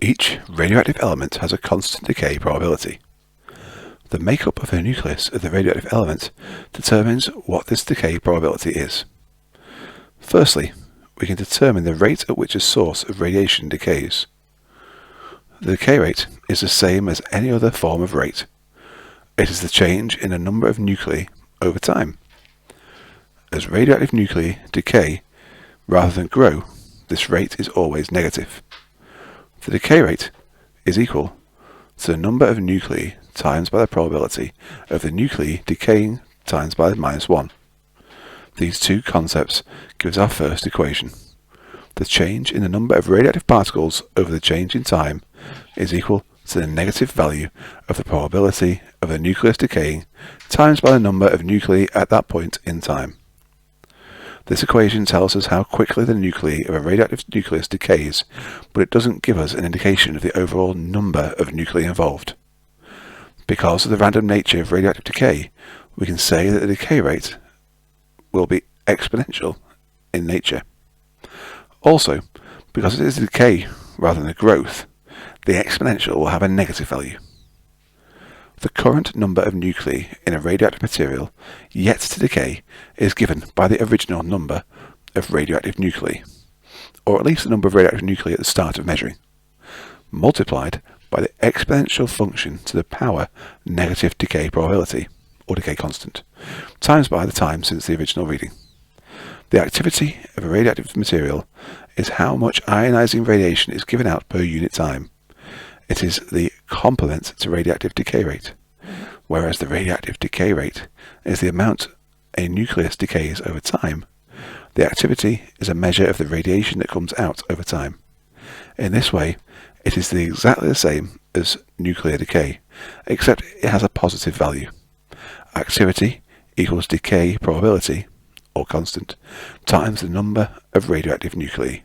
Each radioactive element has a constant decay probability. The makeup of the nucleus of the radioactive element determines what this decay probability is. Firstly, we can determine the rate at which a source of radiation decays. The decay rate is the same as any other form of rate. It is the change in the number of nuclei over time. As radioactive nuclei decay rather than grow, this rate is always negative. The decay rate is equal to the number of nuclei times by the probability of the nuclei decaying times by -1. These two concepts give us our first equation. The change in the number of radioactive particles over the change in time is equal to the negative value of the probability of the nucleus decaying times by the number of nuclei at that point in time. This equation tells us how quickly the nuclei of a radioactive nucleus decays, but it doesn't give us an indication of the overall number of nuclei involved. Because of the random nature of radioactive decay, we can say that the decay rate will be exponential in nature. Also, because it is a decay rather than a growth, the exponential will have a negative value. The current number of nuclei in a radioactive material yet to decay is given by the original number of radioactive nuclei, or at least the number of radioactive nuclei at the start of measuring, multiplied by the exponential function to the power negative decay probability, or decay constant, times by the time since the original reading. The activity of a radioactive material is how much ionizing radiation is given out per unit time. It is the complement to radioactive decay rate, whereas the radioactive decay rate is the amount a nucleus decays over time. The activity is a measure of the radiation that comes out over time. In this way, it is exactly the same as nuclear decay, except it has a positive value. Activity equals decay probability, or constant, times the number of radioactive nuclei.